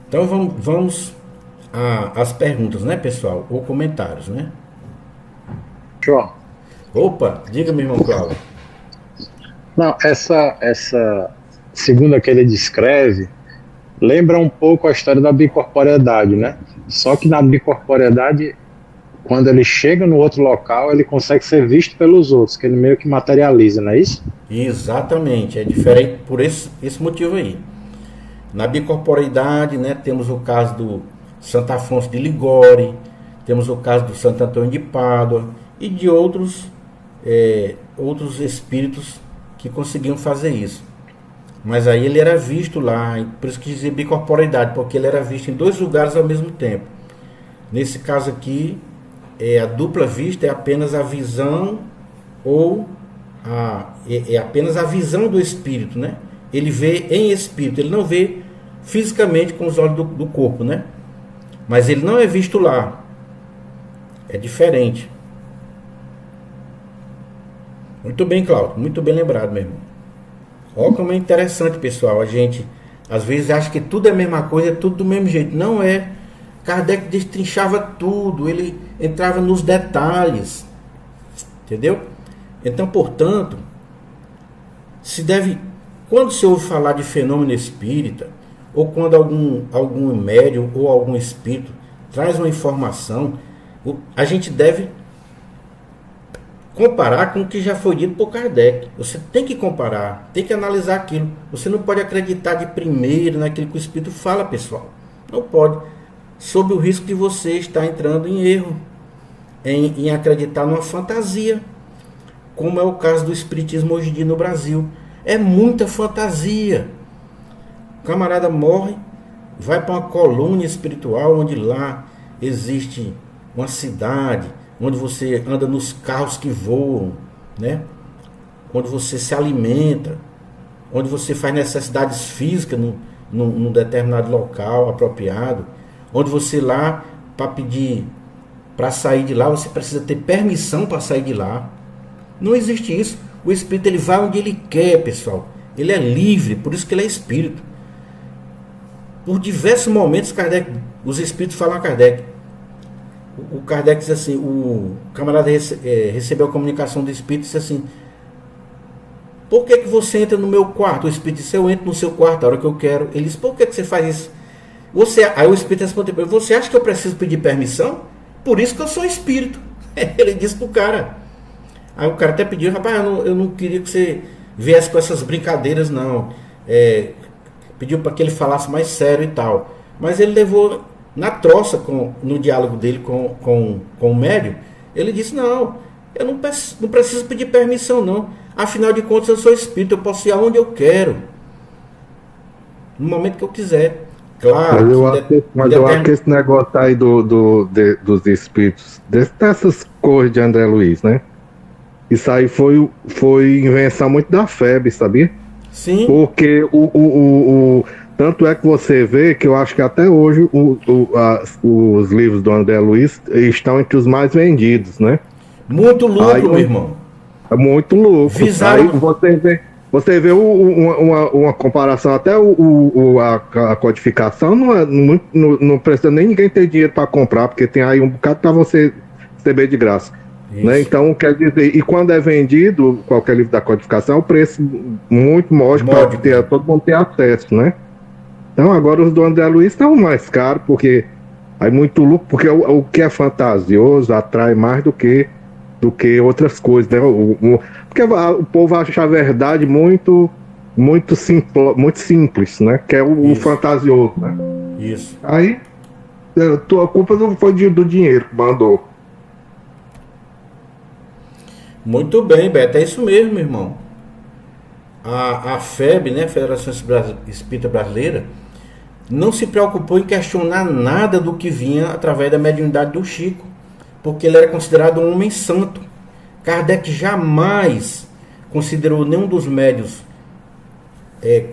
Então vamos às perguntas, né, pessoal? Ou comentários, né? João, Opa, diga, meu irmão Cláudio. não, essa segunda que ele descreve lembra um pouco a história da bicorporeidade, né? Só que na bicorporeidade, quando ele chega no outro local, ele consegue ser visto pelos outros, que ele meio que materializa, não é isso? Exatamente, é diferente por esse motivo aí. Na bicorporeidade, né, temos o caso do Santo Afonso de Ligório, temos o caso do Santo Antônio de Pádua e de outros espíritos que conseguiam fazer isso. Mas aí ele era visto lá, por isso que dizia bicorporeidade, porque ele era visto em dois lugares ao mesmo tempo. Nesse caso aqui, a dupla vista é apenas a visão ou é apenas a visão do espírito, né? Ele vê em espírito, ele não vê fisicamente com os olhos do corpo, né? Mas ele não é visto lá, é diferente. Muito bem, Cláudio, muito bem lembrado, meu irmão. Olha como é interessante, pessoal. A gente às vezes acha que tudo é a mesma coisa, é tudo do mesmo jeito. Não é. Kardec destrinchava tudo, ele entrava nos detalhes, entendeu? Então, portanto, se deve, quando se ouve falar de fenômeno espírita, ou quando algum médium ou algum espírito traz uma informação, a gente deve comparar com o que já foi dito por Kardec. Você tem que comparar, tem que analisar aquilo. Você não pode acreditar de primeiro naquilo que o espírito fala, pessoal. Não pode. Sob o risco de você estar entrando em erro, em acreditar numa fantasia, como é o caso do espiritismo hoje em dia no Brasil. É muita fantasia. O camarada morre, vai para uma colônia espiritual, onde lá existe uma cidade, onde você anda nos carros que voam, né? Onde você se alimenta, onde você faz necessidades físicas num determinado local apropriado, onde você lá, para pedir, para sair de lá, você precisa ter permissão para sair de lá. Não existe isso. O espírito ele vai onde ele quer, pessoal. Ele é livre, por isso que ele é espírito. Por diversos momentos, Kardec, os espíritos falam a Kardec. O Kardec diz assim, o camarada recebeu a comunicação do espírito e disse assim: por que você entra no meu quarto? O espírito disse: eu entro no seu quarto a hora que eu quero. Ele disse: por que você faz isso? Aí o espírito respondeu: você acha que eu preciso pedir permissão? Por isso que eu sou espírito. Ele disse pro cara. Aí o cara até pediu: rapaz, eu não queria que você viesse com essas brincadeiras, não. Pediu para que ele falasse mais sério e tal. Mas ele levou na troça no diálogo dele com o médium. Ele disse: não, eu não preciso pedir permissão, não. Afinal de contas, eu sou espírito, eu posso ir aonde eu quero, no momento que eu quiser. Claro que Mas eu acho que esse negócio aí dos espíritos, dessas cores de André Luiz, né? Isso aí foi invenção muito da febre, sabia? sim, Porque tanto é que você vê que eu acho que até hoje os livros do André Luiz estão entre os mais vendidos, né? muito Aí lucro, meu irmão. é muito louco. Aí Visaram. você vê uma comparação, até a codificação não precisa nem ninguém ter dinheiro para comprar, porque tem aí um bocado para você receber de graça. Né? Isso. Então, quer dizer, e quando é vendido qualquer livro da codificação, é um preço muito módico para Módico. todo mundo ter acesso, né? Então, agora os do André Luiz estão mais caros, porque aí muito lucro, porque o que é fantasioso atrai mais do que outras coisas, né? Porque o povo acha a verdade muito simples, né? Que é o Isso. fantasioso, né? Isso. Aí, a culpa não foi do dinheiro que mandou. Muito bem, Beto. É isso mesmo, meu irmão. A FEB, né, Federação Espírita Brasileira, não se preocupou em questionar nada do que vinha através da mediunidade do Chico, porque ele era considerado um homem santo. Kardec jamais considerou nenhum dos médios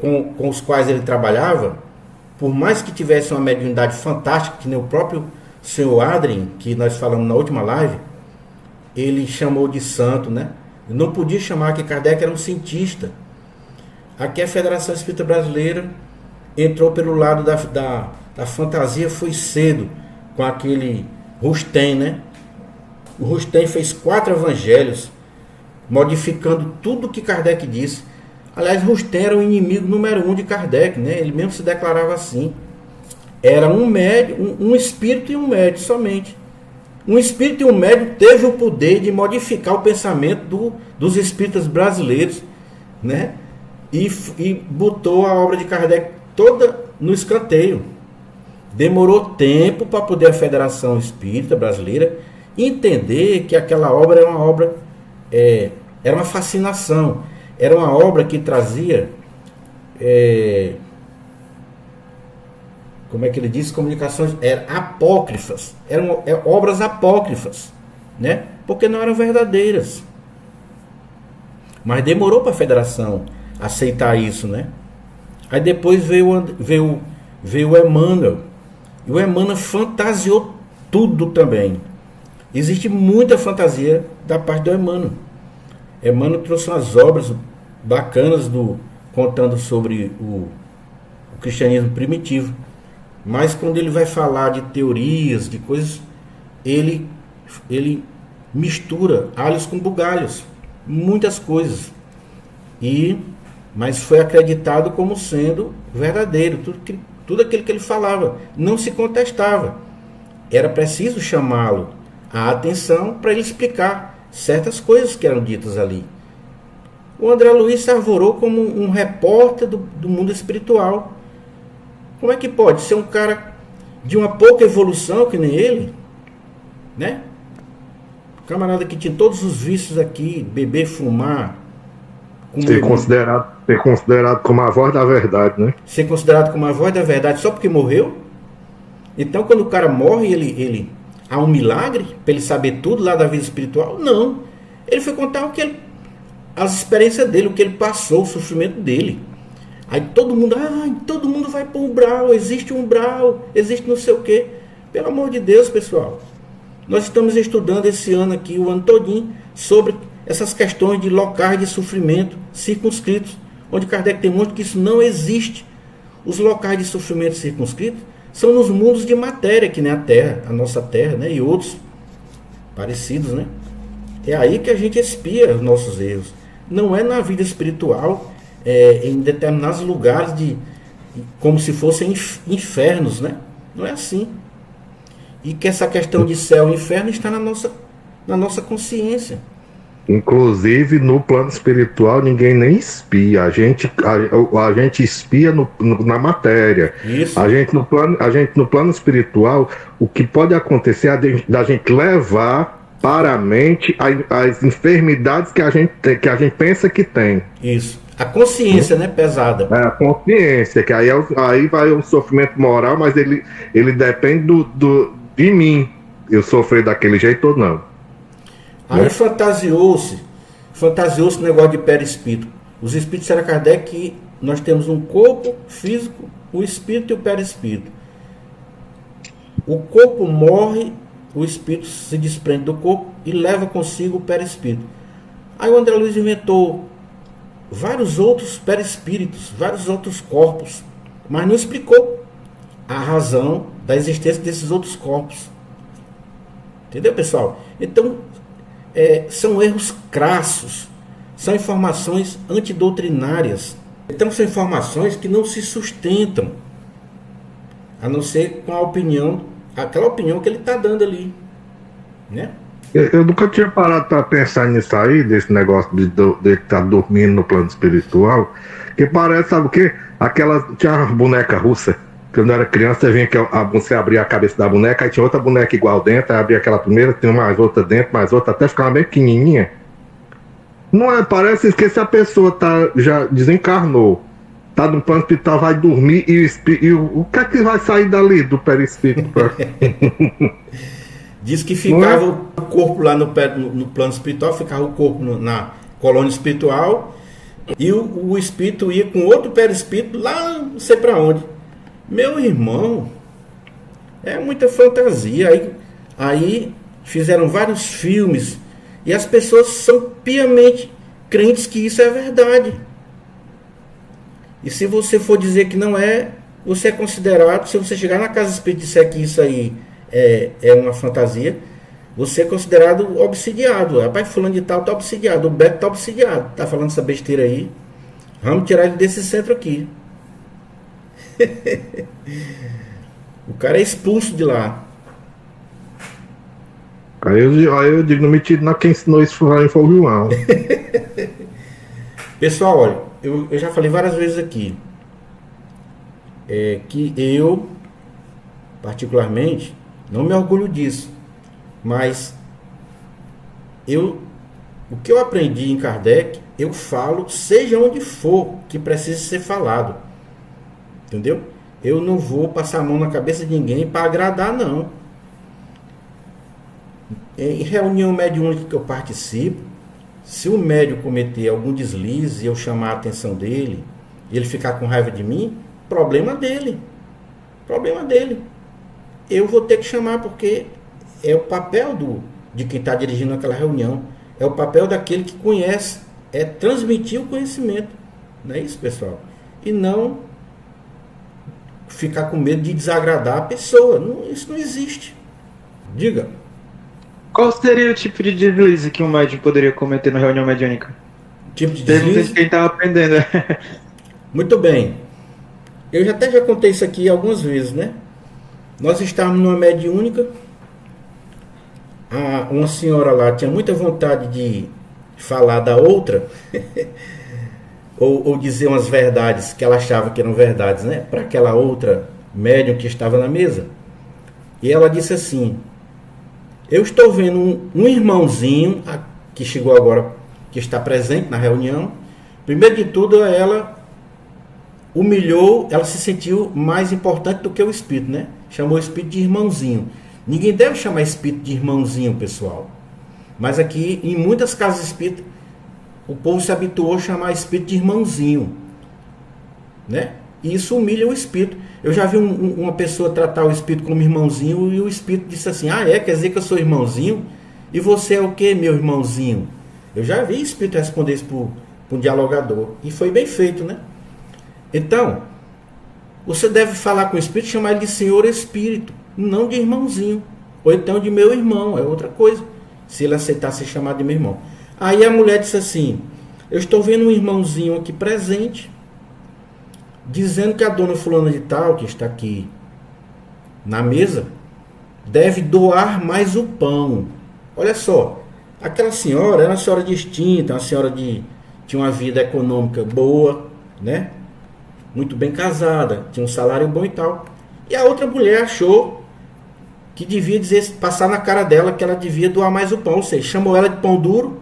com os quais ele trabalhava, por mais que tivesse uma mediunidade fantástica, que nem o próprio senhor Adrien, que nós falamos na última live, ele chamou de santo, né? Não podia chamar que Kardec era um cientista. Aqui a Federação Espírita Brasileira entrou pelo lado A fantasia foi cedo com aquele Rustem, né? O Rustem fez 4 evangelhos, modificando tudo que Kardec disse. Aliás, Rustem era o inimigo número 1 de Kardec, né? Ele mesmo se declarava assim. Era um médium, um espírito e um médium somente. Um espírito e um médium teve o poder de modificar o pensamento dos espíritas brasileiros, né? E botou a obra de Kardec toda no escanteio. Demorou tempo para poder a Federação Espírita Brasileira entender que aquela obra era uma obra, era uma fascinação, era uma obra que trazia, como é que ele diz, comunicações apócrifas, eram obras apócrifas, né? Porque não eram verdadeiras. Mas demorou para a Federação aceitar isso, né? Aí depois veio o Emmanuel, e o Emmanuel fantasiou tudo também. Existe muita fantasia da parte do Emmanuel. Emmanuel trouxe umas obras bacanas contando sobre o cristianismo primitivo. Mas quando ele vai falar de teorias, de coisas, ele mistura alhos com bugalhos, muitas coisas. Mas foi acreditado como sendo verdadeiro, tudo aquilo que ele falava, não se contestava. Era preciso chamá-lo a atenção para ele explicar certas coisas que eram ditas ali. O André Luiz se arvorou como um repórter do mundo espiritual. Como é que pode ser um cara de uma pouca evolução que nem ele, né? Camarada que tinha todos os vícios aqui, beber, fumar, ser considerado como a voz da verdade, né? Ser considerado como a voz da verdade só porque morreu? Então, quando o cara morre, ele há um milagre para ele saber tudo lá da vida espiritual? Não. Ele foi contar as experiências dele, o que ele passou, o sofrimento dele. Aí todo mundo vai para o umbral, existe um umbral, existe não sei o quê. Pelo amor de Deus, pessoal. Nós estamos estudando esse ano aqui, o ano todinho, sobre essas questões de locais de sofrimento circunscritos, onde Kardec tem muito que isso não existe. Os locais de sofrimento circunscritos são nos mundos de matéria, que nem a Terra, a nossa Terra, né? E outros parecidos, né? É aí que a gente expia os nossos erros. Não é na vida espiritual, em determinados lugares, como se fossem infernos, né? Não é assim. E que essa questão de céu e inferno está na nossa consciência. Inclusive, no plano espiritual, ninguém nem espia. A gente espia na matéria. Isso. A gente no plano espiritual, o que pode acontecer é da gente levar para a mente as enfermidades que a gente pensa que tem. Isso. A consciência, né, pesada. A consciência, que aí vai o sofrimento moral, mas ele depende de mim. Eu sofrer daquele jeito ou não. Aí fantasiou-se o negócio de perispírito. Os espíritos disseram a Kardec que nós temos um corpo físico, o espírito e o perispírito. O corpo morre, o espírito se desprende do corpo e leva consigo o perispírito. Aí o André Luiz inventou vários outros perispíritos, vários outros corpos, mas não explicou a razão da existência desses outros corpos. Entendeu, pessoal? Então, são erros crassos, são informações antidoutrinárias. Então, são informações que não se sustentam, a não ser com a opinião, aquela opinião que ele está dando ali, né? Eu nunca tinha parado para pensar nisso aí, desse negócio de estar dormindo no plano espiritual, que parece, sabe o quê? Tinha uma boneca russa, quando eu era criança, você vinha que você abria a cabeça da boneca, aí tinha outra boneca igual dentro, aí abria aquela primeira, tinha mais outra dentro, mais outra, até ficar bem pequenininha. Não é? Parece que se a pessoa já desencarnou, tá no plano espiritual, vai dormir, e o que é que vai sair dali do perispírito? Diz que ficava o corpo lá no plano espiritual, ficava o corpo na colônia espiritual, e o espírito ia com outro perispírito lá, não sei para onde. Meu irmão, é muita fantasia. Aí fizeram vários filmes e as pessoas são piamente crentes que isso é verdade. E se você for dizer que não é, você é considerado, se você chegar na casa espírita e disser que isso aí é uma fantasia, você é considerado obsidiado. Rapaz, fulano de tal tá obsidiado, o Beto tá obsidiado, tá falando essa besteira aí. Vamos tirar ele desse centro aqui. O cara é expulso de lá. Aí eu digo, não me tire, não, quem ensinou isso foi o João. Pessoal, olha, eu já falei várias vezes aqui, que eu, particularmente, não me orgulho disso, mas o que eu aprendi em Kardec, eu falo, seja onde for que precise ser falado, entendeu? Eu não vou passar a mão na cabeça de ninguém para agradar, não. Em reunião mediúnica que eu participo, se o médium cometer algum deslize e eu chamar a atenção dele, e ele ficar com raiva de mim, problema dele. Problema dele. Eu vou ter que chamar, porque é o papel de quem está dirigindo aquela reunião. É o papel daquele que conhece. É transmitir o conhecimento. Não é isso, pessoal? E não ficar com medo de desagradar a pessoa. Não, isso não existe. Diga. Qual seria o tipo de deslize que um médium poderia cometer na reunião mediúnica? Tipo de deslize? Quem estava aprendendo. Muito bem. Eu já contei isso aqui algumas vezes, né? Nós estávamos numa mediúnica. Uma senhora lá tinha muita vontade de falar da outra, ou dizer umas verdades que ela achava que eram verdades, né? Para aquela outra médium que estava na mesa. E ela disse assim: eu estou vendo um irmãozinho que chegou agora, que está presente na reunião. Primeiro de tudo, ela humilhou, ela se sentiu mais importante do que o espírito, né? Chamou o espírito de irmãozinho. Ninguém deve chamar espírito de irmãozinho, pessoal. Mas aqui, em muitas casas espíritas, o povo se habituou a chamar espírito de irmãozinho, né? E isso humilha o espírito. Eu já vi uma pessoa tratar o espírito como irmãozinho e o espírito disse assim: quer dizer que eu sou irmãozinho? E você é o que, meu irmãozinho? Eu já vi espírito responder isso para um dialogador. E foi bem feito, né? Então, você deve falar com o espírito, chamar ele de senhor espírito, não de irmãozinho. Ou então de meu irmão, é outra coisa. Se ele aceitar ser chamado de meu irmão. Aí a mulher disse assim: eu estou vendo um irmãozinho aqui presente, dizendo que a dona fulana de tal, que está aqui na mesa, deve doar mais o pão. Olha só, aquela senhora era uma senhora distinta, uma senhora tinha uma vida econômica boa, né? Muito bem casada, tinha um salário bom e tal. E a outra mulher achou que devia passar na cara dela que ela devia doar mais o pão, ou seja, chamou ela de pão duro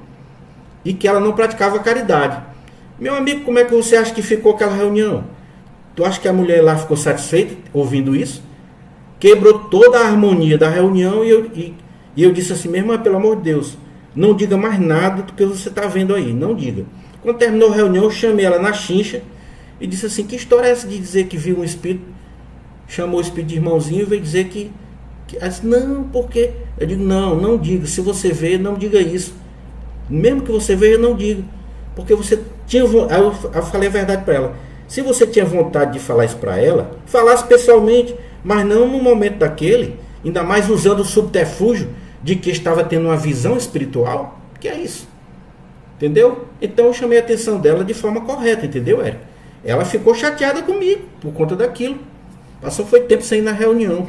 e que ela não praticava caridade. Meu amigo, como é que você acha que ficou aquela reunião? Tu acha que a mulher lá ficou satisfeita ouvindo isso? Quebrou toda a harmonia da reunião e eu disse assim mesmo: pelo amor de Deus, não diga mais nada do que você está vendo aí, não diga. Quando terminou a reunião, eu chamei ela na chincha e disse assim: que história é essa de dizer que viu um espírito? Chamou o espírito de irmãozinho e veio dizer que ela disse: não, porque? Eu digo: não diga, se você vê, não diga isso. Mesmo que você veja, não diga. Porque você tinha... Aí eu falei a verdade para ela. Se você tinha vontade de falar isso para ela, falasse pessoalmente, mas não no momento daquele, ainda mais usando o subterfúgio de que estava tendo uma visão espiritual. Que é isso? Entendeu? Então eu chamei a atenção dela de forma correta, entendeu, Érico? Ela ficou chateada comigo por conta daquilo. Passou foi tempo sem ir na reunião.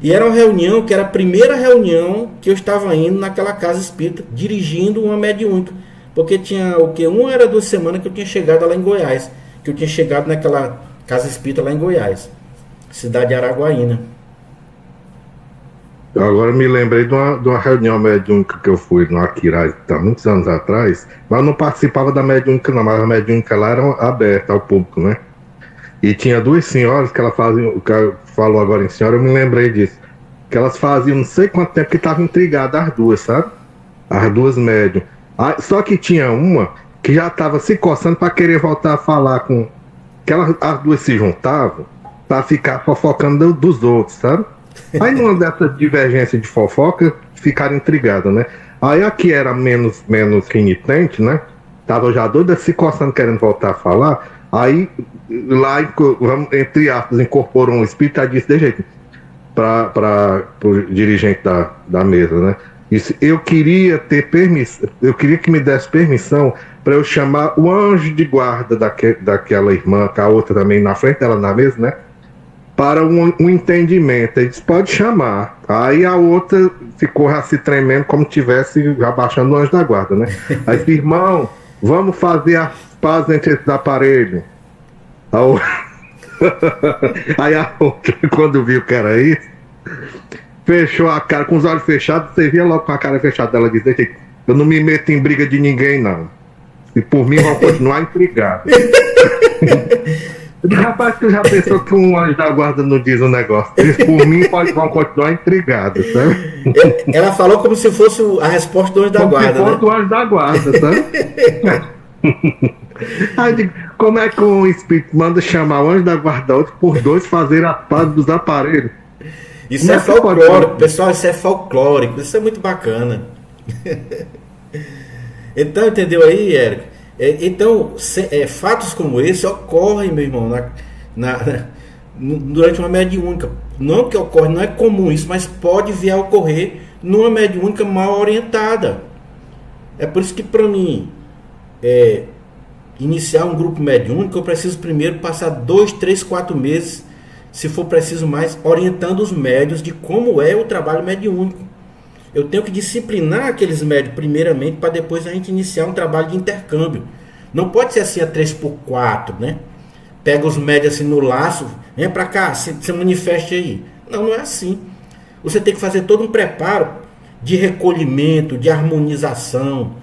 E era uma reunião que era a primeira reunião que eu estava indo naquela casa espírita, dirigindo uma mediúnica. Porque tinha o que? 1 era 2 semanas que eu tinha chegado lá em Goiás. Que eu tinha chegado naquela casa espírita lá em Goiás, cidade de Araguaína. Agora me lembrei de uma reunião mediúnica que eu fui no Aquiraz, muitos anos atrás, mas eu não participava da mediúnica não, mas a mediúnica lá era aberta ao público, né? E tinha 2 senhoras que elas faziam, o cara falou agora em senhora, eu me lembrei disso, que elas faziam não sei quanto tempo que estavam intrigadas as duas, sabe? As duas médium. Só que tinha uma que já estava se coçando para querer voltar a falar com... que as duas se juntavam para ficar fofocando dos outros, sabe? Aí numa dessas divergências de fofoca, ficaram intrigadas, né? Aí a que era menos renitente, né? Tava já doida se coçando, querendo voltar a falar. Aí lá, vamos, entre aspas, incorporou um espírito, aí disse de jeito para o dirigente da mesa, né? Disse, eu queria ter permissão, eu queria que me desse permissão para eu chamar o anjo de guarda daquela irmã, com a outra também na frente dela na mesa, né? Para um entendimento. Ele disse, pode chamar. Aí a outra ficou já se tremendo como tivesse abaixando o anjo da guarda, né? Aí disse, irmão, vamos fazer as pazes entre esses aparelhos. Aí a outra, quando viu que era isso, fechou a cara, com os olhos fechados, você via logo com a cara fechada dela dizer, eu não me meto em briga de ninguém, não. E por mim vão continuar intrigados. Rapaz, tu já pensou que um anjo da guarda não diz um negócio? Eles por mim vão continuar intrigados, sabe? Ela falou como se fosse a resposta do anjo da guarda, como se fosse o anjo da guarda, sabe? Aí digo, como é que um espírito manda chamar o anjo da guarda outro por dois fazer a paz dos aparelhos? Isso é folclórico, pessoal, isso é folclórico, isso é muito bacana. Então, entendeu aí, Érico? Então, fatos como esse ocorrem, meu irmão, durante uma mediúnica. Não que ocorre, não é comum isso, mas pode vir a ocorrer numa mediúnica mal orientada. É por isso que, para mim, iniciar um grupo mediúnico, eu preciso primeiro passar 2, 3, 4 meses, se for preciso mais, orientando os médios de como é o trabalho mediúnico. Eu tenho que disciplinar aqueles médios primeiramente, para depois a gente iniciar um trabalho de intercâmbio. Não pode ser assim a 3x4, né? Pega os médios assim no laço, vem para cá, se manifeste aí. Não, não é assim. Você tem que fazer todo um preparo de recolhimento, de harmonização,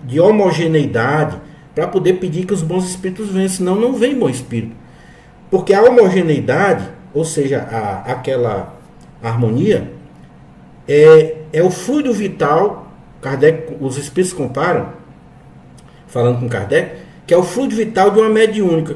de homogeneidade, para poder pedir que os bons espíritos venham, senão não vem bom espírito. Porque a homogeneidade, ou seja, aquela harmonia, é o fluido vital. Kardec, os espíritos comparam, falando com Kardec, que é o fluido vital de uma mediúnica.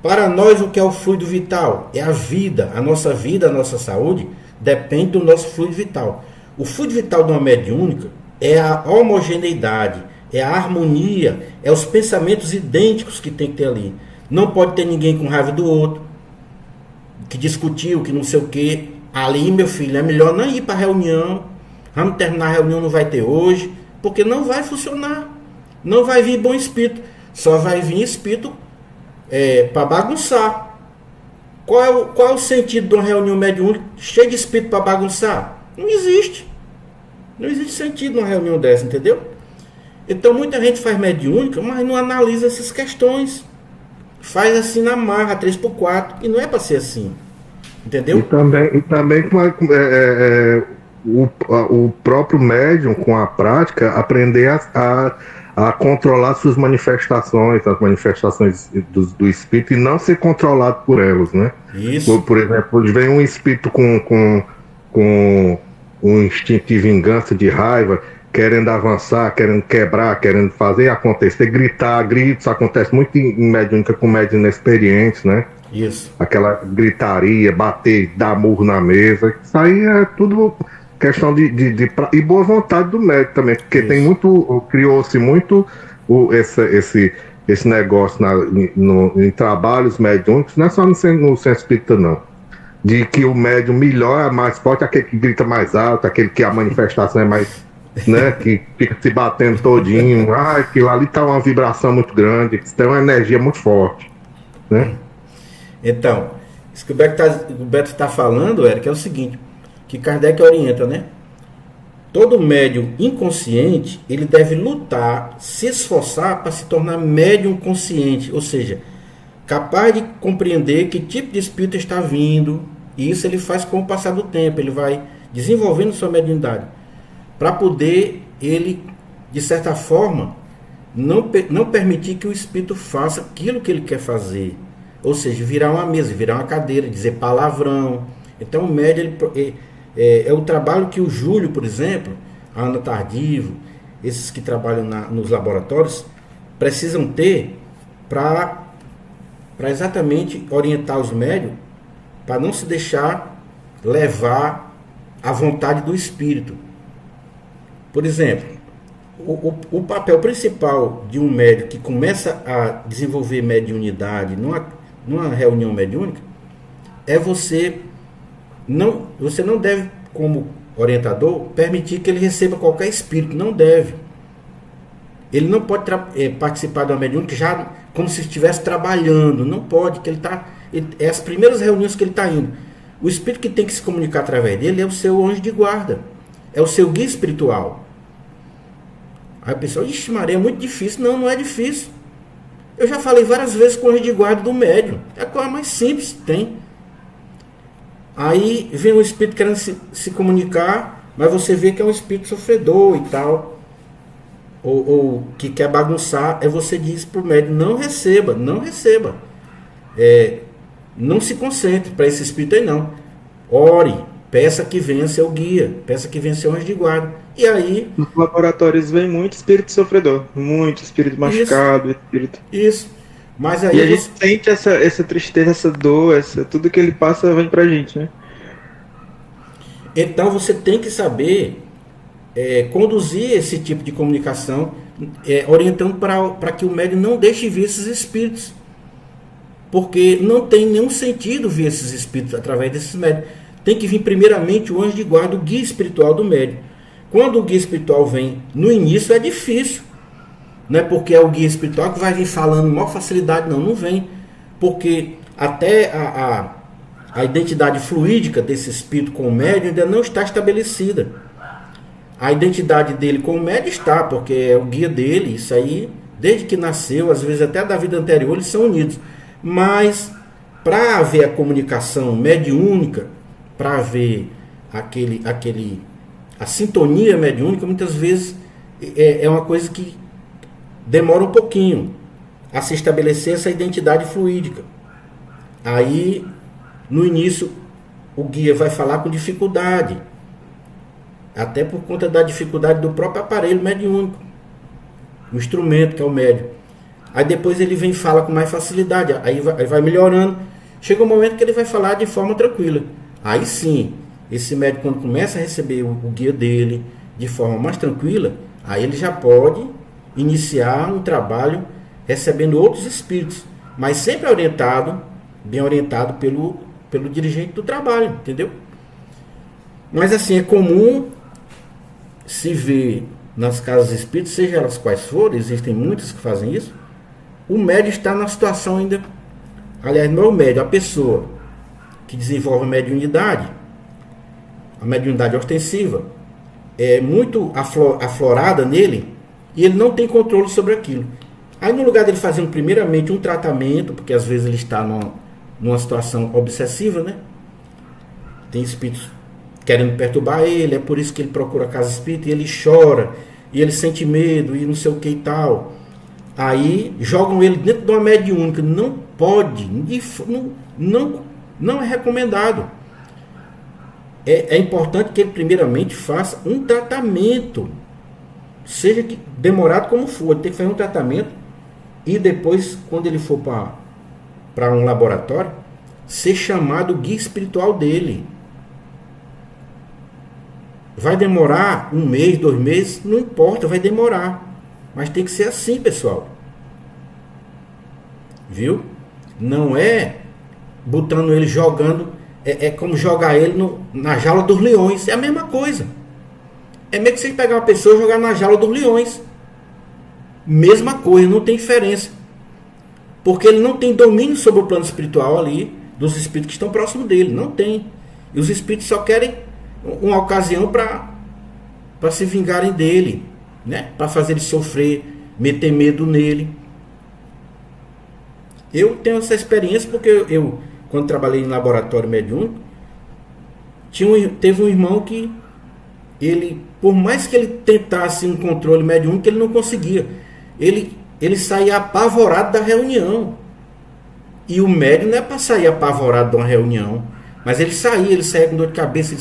Para nós, o que é o fluido vital? É a vida, a nossa saúde, depende do nosso fluido vital. O fluido vital de uma mediúnica é a homogeneidade, é a harmonia, é os pensamentos idênticos que tem que ter ali. Não pode ter ninguém com raiva do outro, que discutiu, que não sei o quê. Ali, meu filho, é melhor não ir para a reunião. Vamos terminar a reunião, não vai ter hoje, porque não vai funcionar. Não vai vir bom espírito. Só vai vir espírito para bagunçar. Qual é o sentido de uma reunião mediúnica cheia de espírito para bagunçar? Não existe. Não existe sentido numa reunião dessa, entendeu? Então muita gente faz mediúnica, mas não analisa essas questões. Faz assim na marra, 3x4, e não é para ser assim. Entendeu? E também o próprio médium, com a prática, aprender a controlar suas manifestações, as manifestações do espírito, e não ser controlado por elas, né? Isso. Por exemplo, vem um espírito com um instinto de vingança, de raiva, querendo avançar, querendo quebrar, querendo fazer acontecer, gritos, acontece muito em mediúnica com médium inexperientes, né? Isso. Aquela gritaria, bater, dar murro na mesa, isso aí é tudo questão e boa vontade do médico também, porque isso. Tem muito, criou-se muito esse negócio em trabalhos mediúnicos, não é só no centro espírita não, de que o médium melhor é mais forte, aquele que grita mais alto, aquele que a manifestação é mais, né, que fica se batendo todinho, aquilo ali tá uma vibração muito grande, tem uma energia muito forte, né? Então, isso que o Beto está falando, Eric, é o seguinte, que Kardec orienta, né? Todo médium inconsciente, ele deve lutar, se esforçar para se tornar médium consciente, ou seja, capaz de compreender que tipo de espírito está vindo, e isso ele faz com o passar do tempo, ele vai desenvolvendo sua mediunidade, para poder ele, de certa forma, não permitir que o espírito faça aquilo que ele quer fazer. Ou seja, virar uma mesa, virar uma cadeira, dizer palavrão. Então o médium é o trabalho que o Júlio, por exemplo, a Ana Tardivo, esses que trabalham nos laboratórios, precisam ter para exatamente orientar os médios, para não se deixar levar à vontade do espírito. Por exemplo, O papel principal de um médium que começa a desenvolver mediunidade numa reunião mediúnica é você não deve, como orientador, permitir que ele receba qualquer espírito, não deve. Ele não pode participar de uma mediúnica já como se estivesse trabalhando, não pode, que é as primeiras reuniões que ele está indo. O espírito que tem que se comunicar através dele é o seu anjo de guarda, é o seu guia espiritual. Aí a pessoa, ixi Maria, é muito difícil. Não, não é difícil. Eu já falei várias vezes com o anjo de guarda do médium. É a coisa mais simples que tem. Aí vem um espírito querendo se comunicar, mas você vê que é um espírito sofredor e tal, ou que quer bagunçar. Aí você diz para o médium, não receba. Não se concentre para esse espírito aí não. Ore, peça que venha seu guia, peça que venha seu anjo de guarda. E aí... Nos laboratórios vem muito espírito sofredor, muito espírito machucado, Isso. Mas aí e a gente sente essa tristeza, essa dor, tudo que ele passa vem pra gente, né? Então você tem que saber conduzir esse tipo de comunicação, orientando para que o médium não deixe vir esses espíritos. Porque não tem nenhum sentido ver esses espíritos através desses médiums. Tem que vir primeiramente o anjo de guarda, o guia espiritual do médium. Quando o guia espiritual vem no início é difícil. Não é porque é o guia espiritual que vai vir falando com maior facilidade, não vem. Porque até a identidade fluídica desse espírito com o médium ainda não está estabelecida. A identidade dele com o médium está, porque é o guia dele, isso aí, desde que nasceu, às vezes até da vida anterior, eles são unidos. Mas para haver a comunicação mediúnica, para haver a sintonia mediúnica, muitas vezes é uma coisa que demora um pouquinho a se estabelecer essa identidade fluídica. Aí, no início, o guia vai falar com dificuldade, até por conta da dificuldade do próprio aparelho mediúnico, o instrumento que é o médium. Aí depois ele vem e fala com mais facilidade, aí vai melhorando. Chega um momento que ele vai falar de forma tranquila. Aí sim, esse médium, quando começa a receber o guia dele de forma mais tranquila, aí ele já pode iniciar um trabalho recebendo outros espíritos, mas sempre bem orientado pelo dirigente do trabalho, entendeu? Mas assim, é comum se ver nas casas espíritas, seja elas quais forem, existem muitas que fazem isso, o médium está na situação ainda, aliás, não é o médium, a pessoa que desenvolve a mediunidade ostensiva, é muito aflorada nele, e ele não tem controle sobre aquilo. Aí no lugar dele fazendo primeiramente um tratamento, porque às vezes ele está numa situação obsessiva, né? Tem espíritos querendo perturbar ele, é por isso que ele procura a casa espírita, e ele chora, e ele sente medo, e não sei o que e tal. Aí jogam ele dentro de uma mediúnica. Não pode, não é recomendado. É importante que ele primeiramente faça um tratamento, seja que demorado como for, ele tem que fazer um tratamento, e depois, quando ele for para um laboratório, ser chamado o guia espiritual dele. Vai demorar 1 mês, 2 meses, não importa, vai demorar. Mas tem que ser assim, pessoal. Viu? Não é botando ele jogando, é como jogar ele na jaula dos leões. É a mesma coisa. É meio que você pegar uma pessoa e jogar na jaula dos leões. Mesma coisa, não tem diferença. Porque ele não tem domínio sobre o plano espiritual ali, dos espíritos que estão próximos dele. Não tem. E os espíritos só querem uma ocasião para se vingarem dele, né? Para fazer ele sofrer, meter medo nele. Eu tenho essa experiência porque eu quando trabalhei em laboratório mediúnico, teve um irmão que ele, por mais que ele tentasse um controle mediúnico, ele não conseguia. Ele saía apavorado da reunião. E o médium não é para sair apavorado de uma reunião, mas ele saía com dor de cabeça,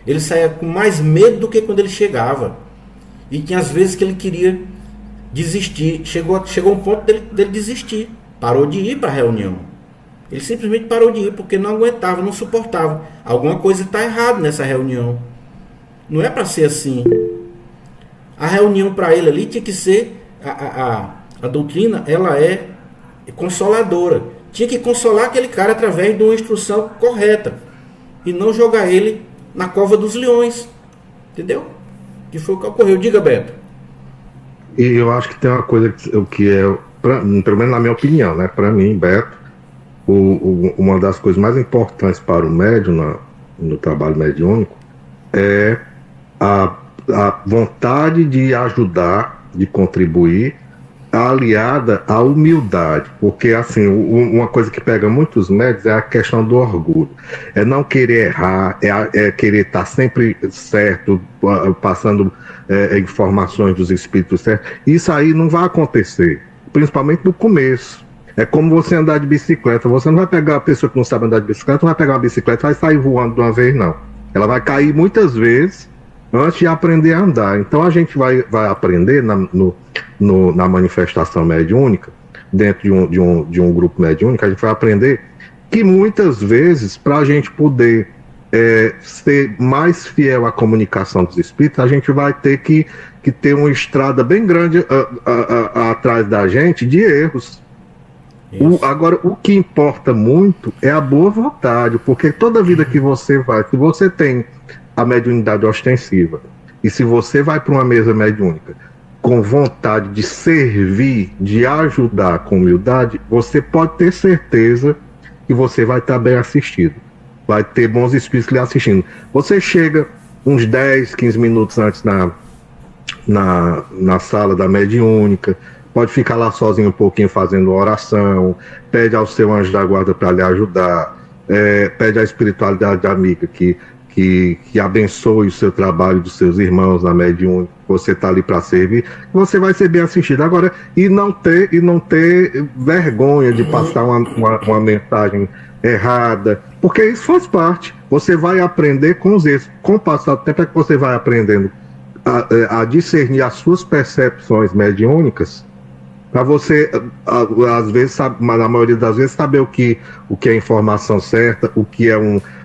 ele saía com mais medo do que quando ele chegava. E tinha às vezes que ele queria desistir. Chegou um ponto dele desistir. Parou de ir para a reunião. Ele simplesmente parou de ir porque não aguentava, não suportava. Alguma coisa está errada nessa reunião. Não é para ser assim. A reunião para ele ali tinha que ser, a doutrina, ela é consoladora. Tinha que consolar aquele cara através de uma instrução correta e não jogar ele na cova dos leões. Entendeu? Que foi o que ocorreu. Diga, Beto. E eu acho que tem uma coisa que é, pelo menos na minha opinião, né? Para mim, Beto, uma das coisas mais importantes para o médium no trabalho mediúnico é a vontade de ajudar, de contribuir, aliada à humildade, porque assim, uma coisa que pega muitos médicos é a questão do orgulho, é não querer errar, é querer estar sempre certo, passando informações dos espíritos certos. Isso aí não vai acontecer, principalmente no começo. É como você andar de bicicleta, você não vai pegar a pessoa que não sabe andar de bicicleta, não vai pegar uma bicicleta e vai sair voando de uma vez, não. Ela vai cair muitas vezes antes de aprender a andar. Então a gente vai aprender na manifestação mediúnica, dentro de um grupo mediúnico, a gente vai aprender que muitas vezes, para a gente poder ser mais fiel à comunicação dos espíritos, a gente vai ter que ter uma estrada bem grande atrás da gente de erros. Agora, o que importa muito é a boa vontade, porque toda vida que você vai, se você tem a mediunidade ostensiva, e se você vai para uma mesa mediúnica com vontade de servir, de ajudar com humildade, você pode ter certeza que você vai estar bem assistido, vai ter bons espíritos lhe assistindo. Você chega uns 10, 15 minutos antes na sala da mediúnica, pode ficar lá sozinho um pouquinho fazendo oração, pede ao seu anjo da guarda para lhe ajudar, pede à espiritualidade amiga que abençoe o seu trabalho dos seus irmãos na mediúnica, você está ali para servir, você vai ser bem assistido. Agora, e não ter vergonha de passar uma mensagem errada, porque isso faz parte. Você vai aprender com os erros. Com o passar do tempo é que você vai aprendendo a discernir as suas percepções mediúnicas, para você, às vezes, na maioria das vezes, saber o que é informação certa, o que é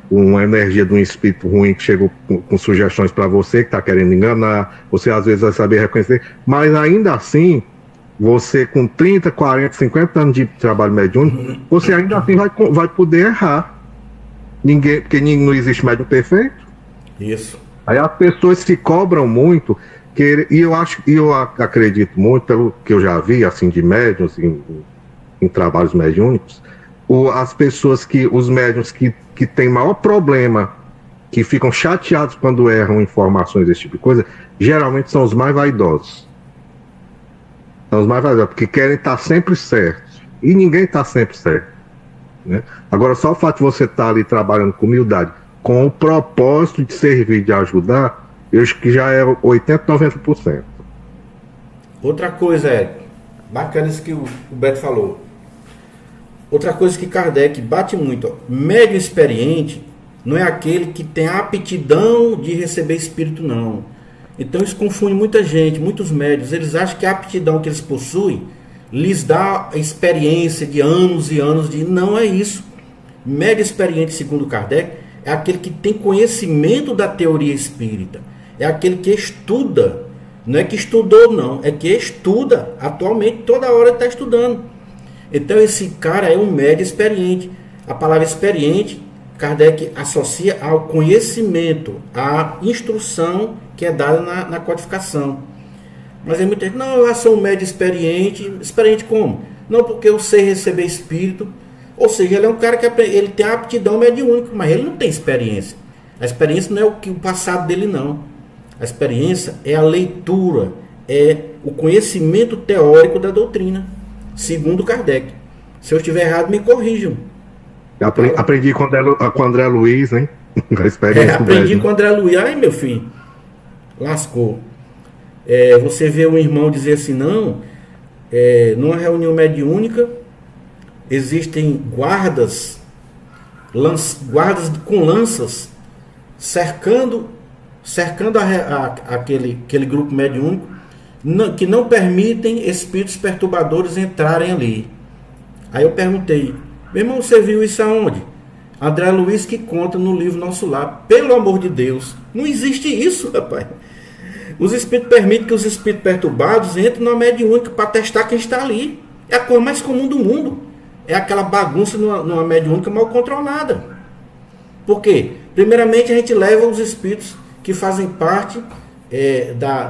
uma energia de um espírito ruim que chegou com sugestões para você, que está querendo enganar. Você às vezes vai saber reconhecer, mas ainda assim, você com 30, 40, 50 anos de trabalho mediúnico, você ainda assim vai poder errar. Porque não existe médium perfeito. Isso. Aí as pessoas se cobram muito, e eu acredito muito, pelo que eu já vi assim, de médiuns em trabalhos mediúnicos, os médiuns que têm maior problema, que ficam chateados quando erram informações, esse tipo de coisa, geralmente são os mais vaidosos. São os mais vaidosos, porque querem estar sempre certos. E ninguém está sempre certo, né? Agora, só o fato de você estar ali trabalhando com humildade, com o propósito de servir, de ajudar, eu acho que já é 80%, 90%. Outra coisa, bacana isso que o Beto falou. Outra coisa que Kardec bate muito, médium experiente não é aquele que tem a aptidão de receber espírito, não. Então isso confunde muita gente, muitos médiuns. Eles acham que a aptidão que eles possuem lhes dá a experiência de anos e anos de... Não é isso. Médium experiente, segundo Kardec, é aquele que tem conhecimento da teoria espírita. É aquele que estuda. Não é que estudou, não. É que estuda. Atualmente, toda hora está estudando. Então esse cara é um médium experiente. A palavra experiente, Kardec associa ao conhecimento, à instrução que é dada na codificação. Mas é muita gente, não, eu sou um médium experiente. Experiente como? Não, porque eu sei receber espírito. Ou seja, ele é um cara que ele tem a aptidão mediúnica, mas ele não tem experiência. A experiência não é o passado dele, não. A experiência é a leitura, é o conhecimento teórico da doutrina, segundo Kardec. Se eu estiver errado, me corrijam. Aprendi com o André Luiz, hein? A experiência aprendi com o André Luiz. Ai, meu filho, lascou. Você vê um irmão dizer assim, não, numa reunião mediúnica, existem guardas com lanças cercando aquele grupo mediúnico, que não permitem espíritos perturbadores entrarem ali. Aí eu perguntei, meu irmão, você viu isso aonde? André Luiz que conta no livro Nosso Lar. Pelo amor de Deus, não existe isso, rapaz. Os espíritos permitem que os espíritos perturbados entrem numa mediúnica para testar quem está ali. É a coisa mais comum do mundo. É aquela bagunça numa mediúnica mal controlada. Por quê? Primeiramente, a gente leva os espíritos que fazem parte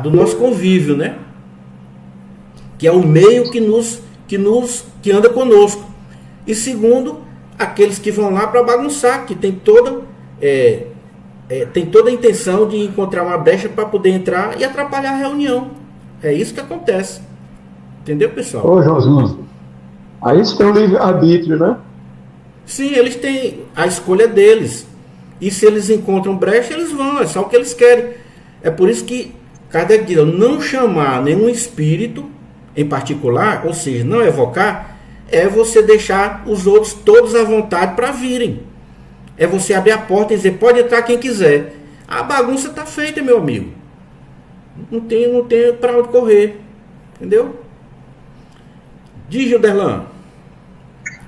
do nosso convívio, né? Que é o meio que anda conosco. E segundo, aqueles que vão lá para bagunçar, que tem toda a intenção de encontrar uma brecha para poder entrar e atrapalhar a reunião. É isso que acontece. Entendeu, pessoal? Ô, Joãozinho, aí isso tem um livre-arbítrio, né? Sim, eles têm a escolha deles. E se eles encontram brecha, eles vão. É só o que eles querem. É por isso que Kardec diz, não chamar nenhum espírito em particular, ou seja, não evocar, é você deixar os outros todos à vontade para virem. É você abrir a porta e dizer, pode entrar quem quiser. A bagunça está feita, meu amigo. Não tem para onde correr. Entendeu? Diz, Gilderlan.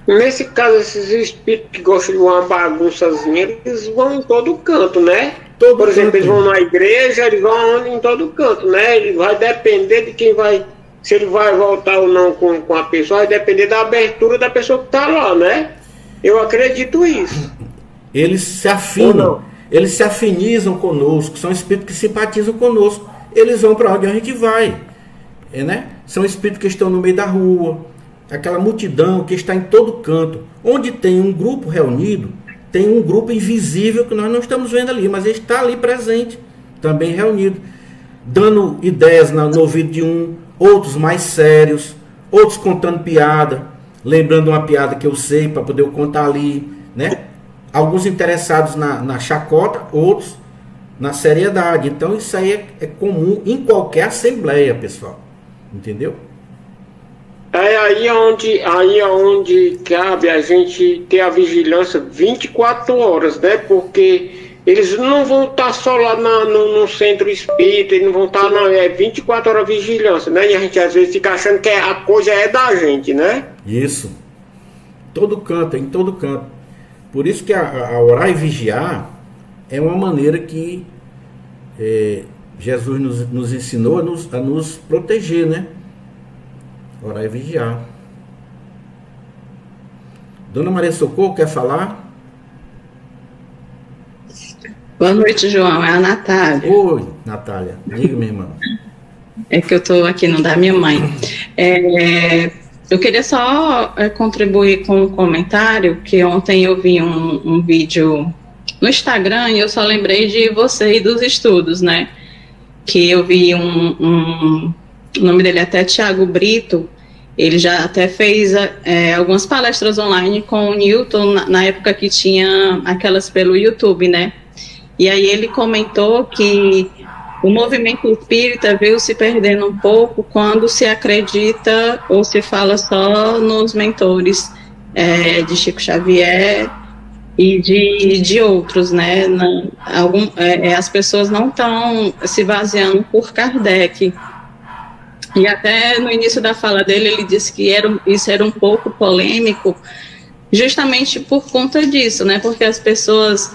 Nesse caso, esses espíritos que gostam de uma bagunçazinha, eles vão em todo canto, né? Por exemplo, eles vão na igreja, eles vão em todo canto, né? Ele vai depender de quem vai, se ele vai voltar ou não com a pessoa, vai depender da abertura da pessoa que está lá, né? Eu acredito isso. Eles se afinam, eles se afinizam conosco, são espíritos que simpatizam conosco. Eles vão para onde a gente vai, né? São espíritos que estão no meio da rua, aquela multidão que está em todo canto. Onde tem um grupo reunido, tem um grupo invisível que nós não estamos vendo ali, mas ele está ali presente, também reunido, dando ideias no ouvido de um, outros mais sérios, outros contando piada, lembrando uma piada que eu sei para poder eu contar ali, né? Alguns interessados na chacota, outros na seriedade. Então isso aí é comum em qualquer assembleia, pessoal. Entendeu? É aí onde cabe a gente ter a vigilância 24 horas, né? Porque eles não vão estar só lá no centro espírita, eles não vão estar, não, 24 horas de vigilância, né? E a gente às vezes fica achando que a coisa é da gente, né? Isso. Todo canto, em todo canto. Por isso que a orar e vigiar é uma maneira que Jesus nos ensinou a nos proteger, né? Orar e vigiar. Dona Maria Socorro, quer falar? Boa noite, João. É a Natália. Oi, Natália. Diga, minha irmã. É que eu estou aqui no da minha mãe. Eu queria só contribuir com um comentário, que ontem eu vi um vídeo no Instagram e eu só lembrei de você e dos estudos, né? Que eu vi o nome dele é até Tiago Brito, ele já até fez algumas palestras online com o Newton, na época que tinha aquelas pelo YouTube, né? E aí ele comentou que o movimento espírita veio se perdendo um pouco quando se acredita ou se fala só nos mentores de Chico Xavier e de outros, né? As pessoas não estão se baseando por Kardec. E até no início da fala dele, ele disse que isso era um pouco polêmico, justamente por conta disso, né? Porque as pessoas,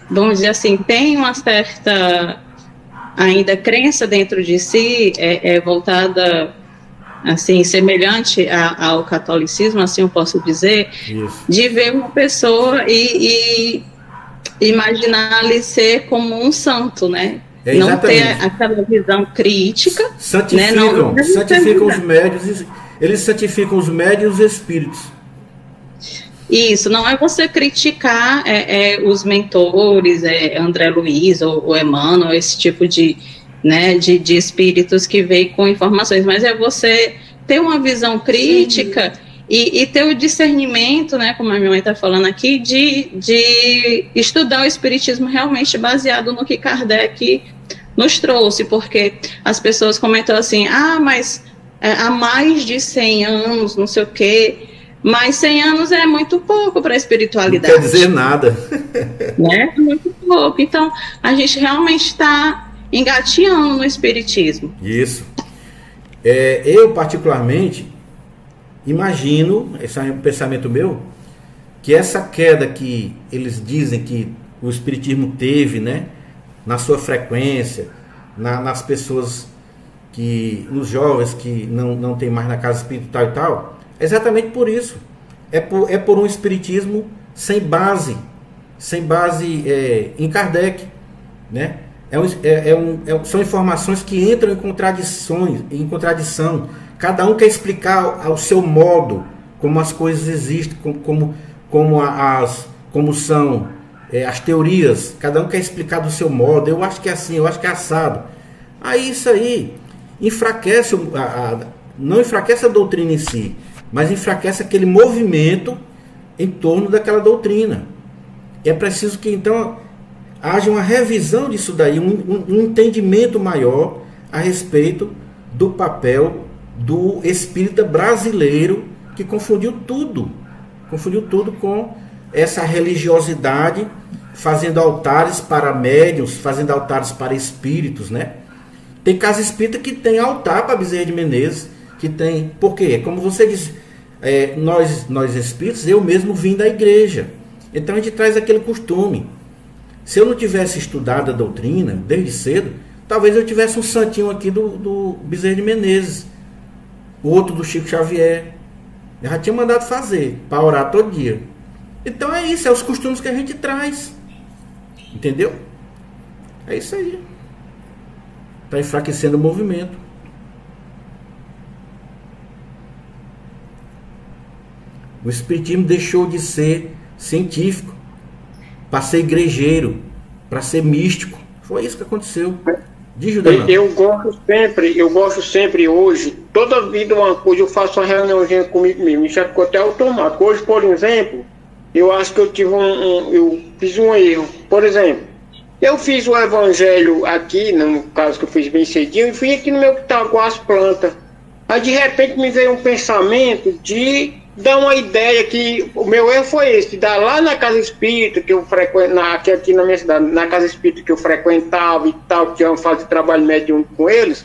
vamos dizer assim, têm uma certa ainda crença dentro de si, voltada, assim, semelhante ao catolicismo, assim eu posso dizer, isso, de ver uma pessoa e imaginar ali ser como um santo, né? Não ter aquela visão crítica. Santificam, né? Santificam os médios, eles santificam os médios e os espíritos. Isso, não é você criticar os mentores, André Luiz ou Emmanuel, esse tipo de espíritos que veem com informações, mas é você ter uma visão crítica e ter o discernimento, né, como a minha mãe está falando aqui, de estudar o espiritismo realmente baseado no que Kardec nos trouxe, porque as pessoas comentam assim, mas há mais de 100 anos, não sei o quê, mas 100 anos é muito pouco para a espiritualidade. Não quer dizer nada. Né? É muito pouco. Então, a gente realmente está engateando no espiritismo. Isso. Eu, particularmente, imagino, esse é um pensamento meu, que essa queda que eles dizem que o espiritismo teve, né, na sua frequência, nas pessoas, nos jovens que não tem mais na casa espiritual e tal, é exatamente por isso. É por um espiritismo sem base em Kardec, né? São informações que entram em contradição. Cada um quer explicar ao seu modo como as coisas existem, como são as teorias. Cada um quer explicar do seu modo. Eu acho que é assim, eu acho que é assado. Aí isso aí enfraquece, não enfraquece a doutrina em si, mas enfraquece aquele movimento em torno daquela doutrina. E é preciso que então haja uma revisão disso daí, um entendimento maior a respeito do papel do espírita brasileiro, que confundiu tudo com essa religiosidade, fazendo altares para médiuns, fazendo altares para espíritos, né? Tem casa espírita que tem altar para Bezerra de Menezes, que tem, por quê? Como você disse, nós espíritos, eu mesmo vim da igreja, então a gente traz aquele costume. Se eu não tivesse estudado a doutrina desde cedo, talvez eu tivesse um santinho aqui do Bezerra de Menezes, o outro do Chico Xavier. Eu já tinha mandado fazer, para orar todo dia. Então é isso, é os costumes que a gente traz. Entendeu? É isso aí. Está enfraquecendo o movimento. O espiritismo deixou de ser científico para ser igrejeiro, para ser místico. Foi isso que aconteceu. Diz, Juliano. Eu gosto sempre hoje, toda vida uma coisa, eu faço uma reuniãozinha comigo mesmo, isso ficou até automático. Hoje, por exemplo, eu acho que eu fiz um erro. Por exemplo, eu fiz o evangelho aqui, no caso que eu fiz bem cedinho, e fui aqui no meu quintal com as plantas. Aí de repente me veio um pensamento de dar uma ideia que o meu erro foi esse, dar lá na casa espírita que eu aqui na minha cidade, na casa espírita que eu frequentava e tal, que eu fazia trabalho mediúnico com eles,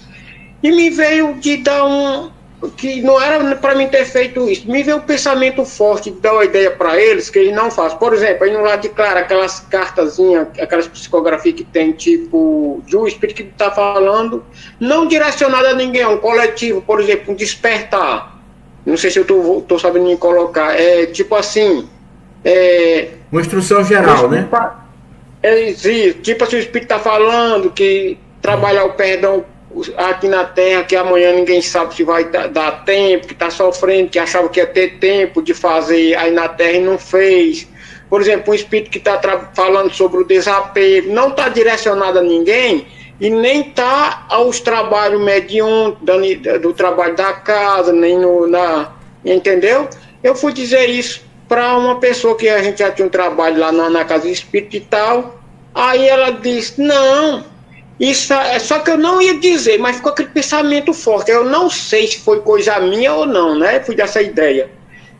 e me veio de dar que não era para mim ter feito isso, me veio um pensamento forte de dar uma ideia para eles que eles não fazem. Por exemplo, aí no lado de Clara, aquelas cartazinhas, aquelas psicografias que tem tipo de um espírito que está falando, não direcionado a ninguém, é um coletivo, por exemplo, um despertar. Não sei se eu tô sabendo me colocar. É tipo assim. Uma instrução geral, né? Tipo assim, o Espírito está falando que trabalhar o perdão aqui na Terra, que amanhã ninguém sabe se vai dar tempo, que está sofrendo, que achava que ia ter tempo de fazer aí na Terra e não fez. Por exemplo, um Espírito que está falando sobre o desapego, não está direcionado a ninguém. E nem está aos trabalhos mediúnicos, do trabalho da casa, nem entendeu? Eu fui dizer isso para uma pessoa que a gente já tinha um trabalho lá na casa espírita e tal. Aí ela disse, não, isso é só que eu não ia dizer, mas ficou aquele pensamento forte. Eu não sei se foi coisa minha ou não, né? Fui dessa ideia.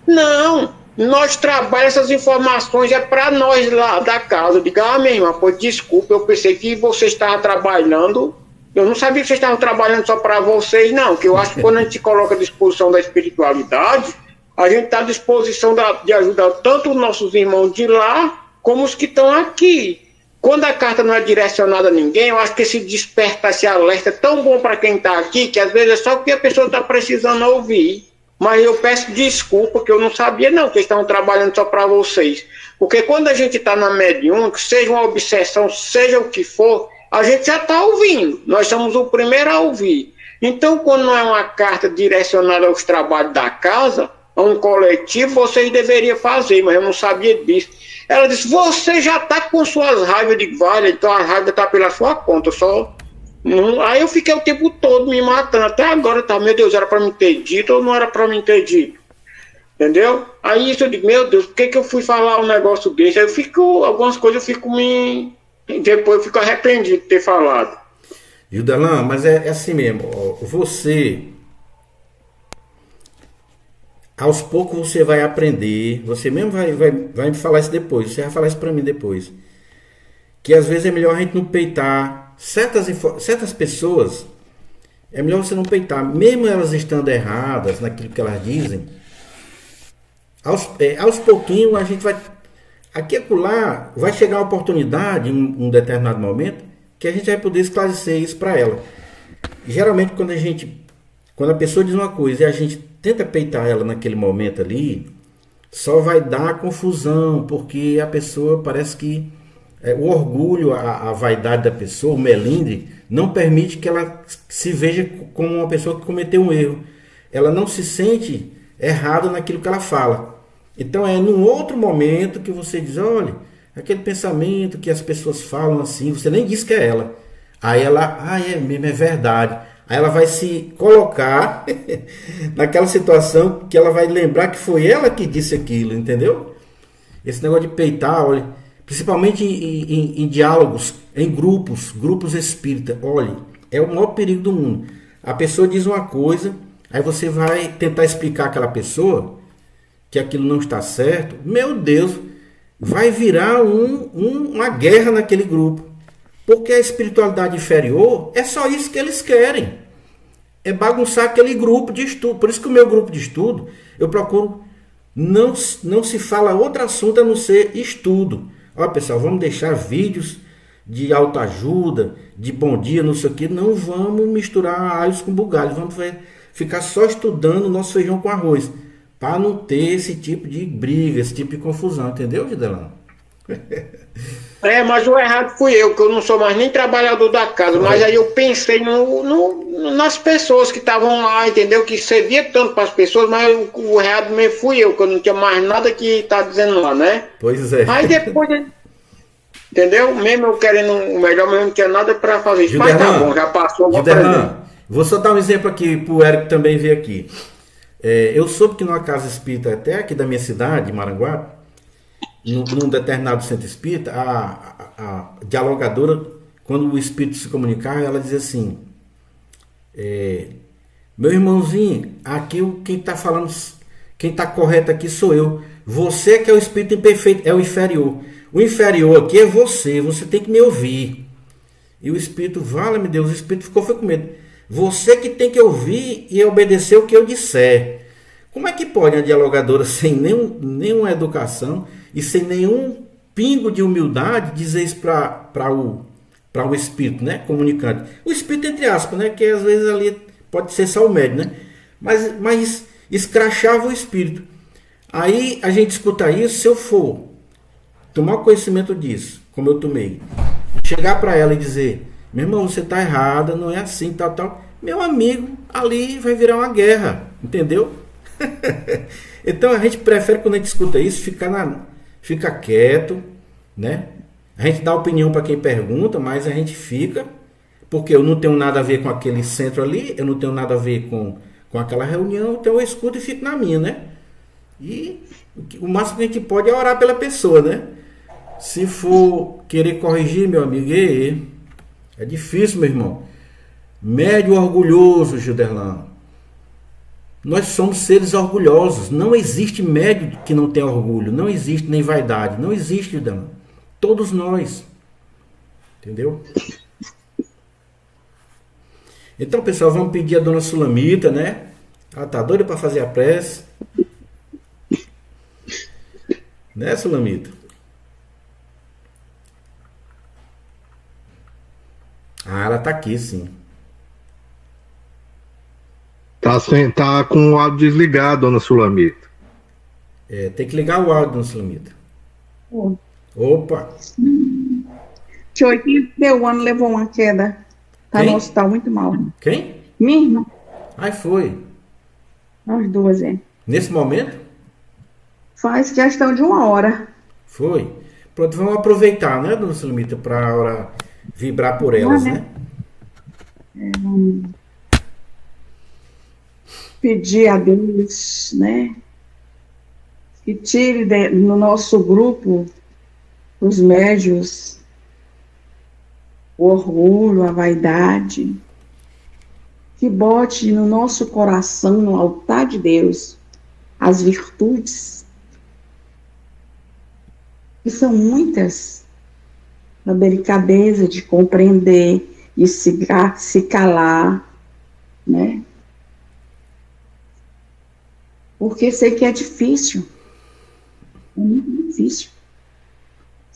Não. Nós trabalhamos essas informações, é para nós lá da casa. Eu digo, minha irmã, pois desculpa, eu pensei que você estava trabalhando. Eu não sabia que vocês estavam trabalhando só para vocês, não. Que eu acho que quando a gente se coloca à disposição da espiritualidade, a gente está à disposição de ajudar tanto os nossos irmãos de lá, como os que estão aqui. Quando a carta não é direcionada a ninguém, eu acho que esse desperta, esse alerta é tão bom para quem está aqui, que às vezes é só o que a pessoa está precisando ouvir. Mas eu peço desculpa, que eu não sabia não que eles estavam trabalhando só para vocês. Porque quando a gente está na mediúnica, seja uma obsessão, seja o que for, a gente já está ouvindo. Nós somos o primeiro a ouvir. Então, quando não é uma carta direcionada aos trabalhos da casa, a um coletivo, vocês deveriam fazer, mas eu não sabia disso. Ela disse, você já está com suas raivas. Eu digo, vale, então a raiva está pela sua conta, só... Aí eu fiquei o tempo todo me matando, até agora, tá, meu Deus, era para me ter dito ou não era para me ter dito? Entendeu? Aí isso eu digo, meu Deus, por que eu fui falar um negócio desse? Aí eu fico, algumas coisas eu fico depois eu fico arrependido de ter falado. Gildelan, mas é assim mesmo, você, aos poucos você vai aprender, você mesmo vai me falar isso depois, você vai falar isso para mim depois, que às vezes é melhor a gente não peitar certas pessoas, é melhor você não peitar, mesmo elas estando erradas naquilo que elas dizem. Aos pouquinhos a gente vai, aqui e acolá, vai chegar a oportunidade em um determinado momento que a gente vai poder esclarecer isso para ela. Geralmente quando a pessoa diz uma coisa e a gente tenta peitar ela naquele momento ali, só vai dar confusão, porque a pessoa parece que o orgulho, a vaidade da pessoa, o melindre, não permite que ela se veja como uma pessoa que cometeu um erro. Ela não se sente errada naquilo que ela fala. Então é num outro momento que você diz, olha, aquele pensamento que as pessoas falam assim, você nem diz que é ela. Aí ela, é mesmo, é verdade. Aí ela vai se colocar naquela situação que ela vai lembrar que foi ela que disse aquilo, entendeu? Esse negócio de peitar, olha, principalmente em diálogos, em grupos espíritas, olha, é o maior perigo do mundo. A pessoa diz uma coisa, aí você vai tentar explicar àquela pessoa que aquilo não está certo, meu Deus, vai virar uma guerra naquele grupo. Porque a espiritualidade inferior é só isso que eles querem. É bagunçar aquele grupo de estudo. Por isso que o meu grupo de estudo, eu procuro, não se fala outro assunto a não ser estudo. Ó, pessoal, vamos deixar vídeos de autoajuda, de bom dia, não sei o que. Não vamos misturar alhos com bugalhos. Vamos ficar só estudando o nosso feijão com arroz. Para não ter esse tipo de briga, esse tipo de confusão. Entendeu, Gidelano? Mas o errado fui eu, que eu não sou mais nem trabalhador da casa, mas aí eu pensei nas pessoas que estavam lá, entendeu? Que servia tanto para as pessoas, mas o errado mesmo fui eu, que eu não tinha mais nada que tá dizendo lá, né? Pois é. Aí depois, entendeu? Mesmo eu querendo o melhor, mesmo não tinha nada para fazer isso. Mas tá bom, já passou. Vou só dar um exemplo aqui pro Érico que também veio aqui. Eu soube que numa casa espírita, até aqui da minha cidade, Maranguape, num determinado centro espírita, a dialogadora, quando o espírito se comunicar, ela diz assim, meu irmãozinho, aqui quem está falando, quem está correto aqui sou eu. Você que é o espírito imperfeito, é o inferior. O inferior aqui é você tem que me ouvir. E o espírito, vale-me Deus, o espírito foi com medo. Você que tem que ouvir e obedecer o que eu disser. Como é que pode a dialogadora, sem nenhuma educação e sem nenhum pingo de humildade, dizer isso para o espírito, né? Comunicante. O espírito, entre aspas, né? Que às vezes ali pode ser só o médium, né? Mas escrachava o espírito. Aí a gente escuta isso, se eu for tomar conhecimento disso, como eu tomei, chegar para ela e dizer, meu irmão, você está errada, não é assim, tal. Meu amigo, ali vai virar uma guerra, entendeu? Então a gente prefere, quando a gente escuta isso, fica quieto, né? A gente dá opinião para quem pergunta, mas a gente fica, porque eu não tenho nada a ver com aquele centro ali, eu não tenho nada a ver com aquela reunião, então eu escuto e fico na minha, né? E o máximo que a gente pode é orar pela pessoa, né? Se for querer corrigir, meu amigo, é difícil, meu irmão. Médio orgulhoso, Gilderlan. Nós somos seres orgulhosos. Não existe médio que não tenha orgulho. Não existe nem vaidade. Não existe, Gilderlan. Todos nós. Entendeu? Então, pessoal, vamos pedir a dona Sulamita, né? Ela tá doida para fazer a prece. Né, Sulamita? Ela tá aqui, sim. Tá com o áudio desligado, dona Sulamita. Tem que ligar o áudio, dona Sulamita. Opa! De 81 anos levou uma queda. Tá Quem? no hospital muito mal. Quem? Minha irmã. Ai, foi. As duas, Nesse momento? Faz questão de 1 hora. Foi. Pronto, vamos aproveitar, né, dona Sulamita, para a hora vibrar por elas, né? Vamos pedir a Deus, né? Que tire no nosso grupo os médios, o orgulho, a vaidade. Que bote no nosso coração, no altar de Deus, as virtudes, que são muitas, a delicadeza de compreender e se calar, né? Porque sei que é difícil, é muito difícil.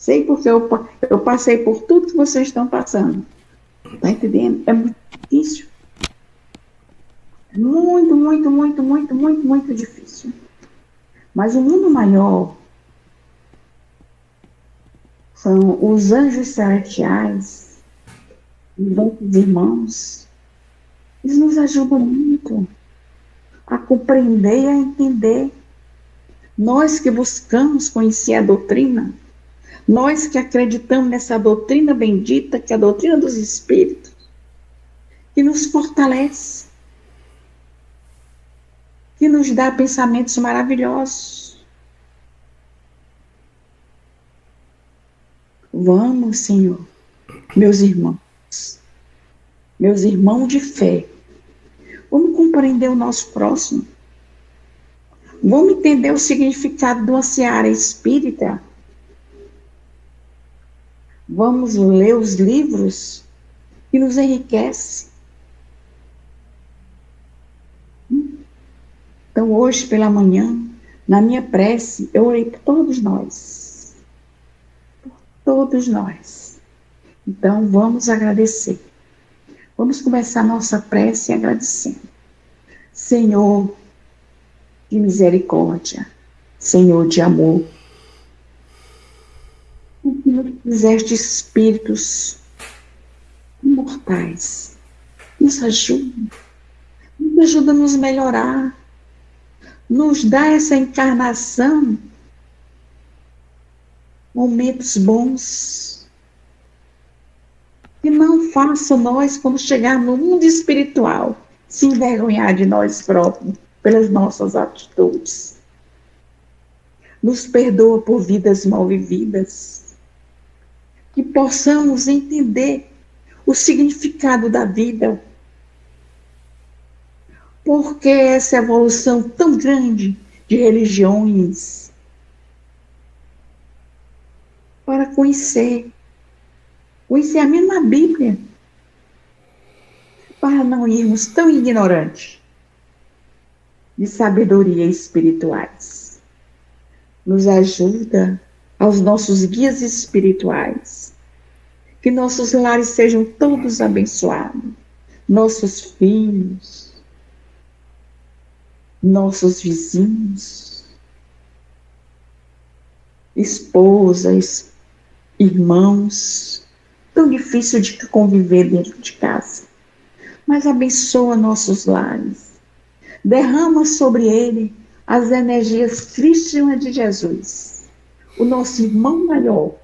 Sei porque eu passei por tudo que vocês estão passando. Está entendendo? É muito difícil. Muito, muito, muito, muito, muito, muito difícil. Mas o mundo maior são os anjos celestiais, os nossos irmãos. Eles nos ajudam muito a compreender e a entender. Nós que buscamos conhecer a doutrina, nós que acreditamos nessa doutrina bendita, que é a doutrina dos Espíritos, que nos fortalece, que nos dá pensamentos maravilhosos. Vamos, Senhor, meus irmãos de fé, vamos compreender o nosso próximo, vamos entender o significado de uma seara espírita, vamos ler os livros que nos enriquecem. Então, hoje pela manhã, na minha prece, eu orei por todos nós. Por todos nós. Então, vamos agradecer. Vamos começar nossa prece agradecendo. Senhor de misericórdia, Senhor de amor, que nos fizeste espíritos imortais, nos ajuda a nos melhorar, nos dá essa encarnação, momentos bons, que não faça nós, quando chegar no mundo espiritual, se envergonhar de nós próprios, pelas nossas atitudes. Nos perdoa por vidas mal vividas, que possamos entender o significado da vida, porque essa evolução tão grande de religiões, para conhecer a mesma Bíblia, para não irmos tão ignorantes de sabedoria espirituais. Nos ajuda aos nossos guias espirituais, que nossos lares sejam todos abençoados, nossos filhos, nossos vizinhos, esposas, irmãos, tão difícil de conviver dentro de casa, mas abençoa nossos lares, derrama sobre ele as energias crístimas de Jesus, o nosso irmão maior,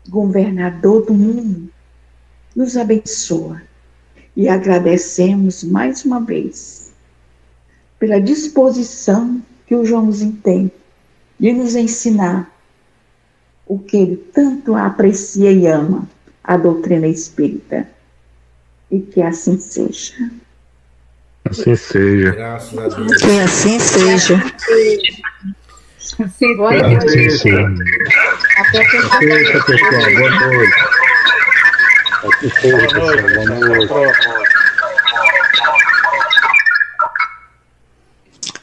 governador do mundo, nos abençoa e agradecemos mais uma vez pela disposição que o Joãozinho tem de nos ensinar o que ele tanto aprecia e ama, a doutrina espírita. E que assim seja. Assim seja. Graças a Deus. Que assim seja. Glória a Deus. Até pessoal. Boa noite. Boa noite.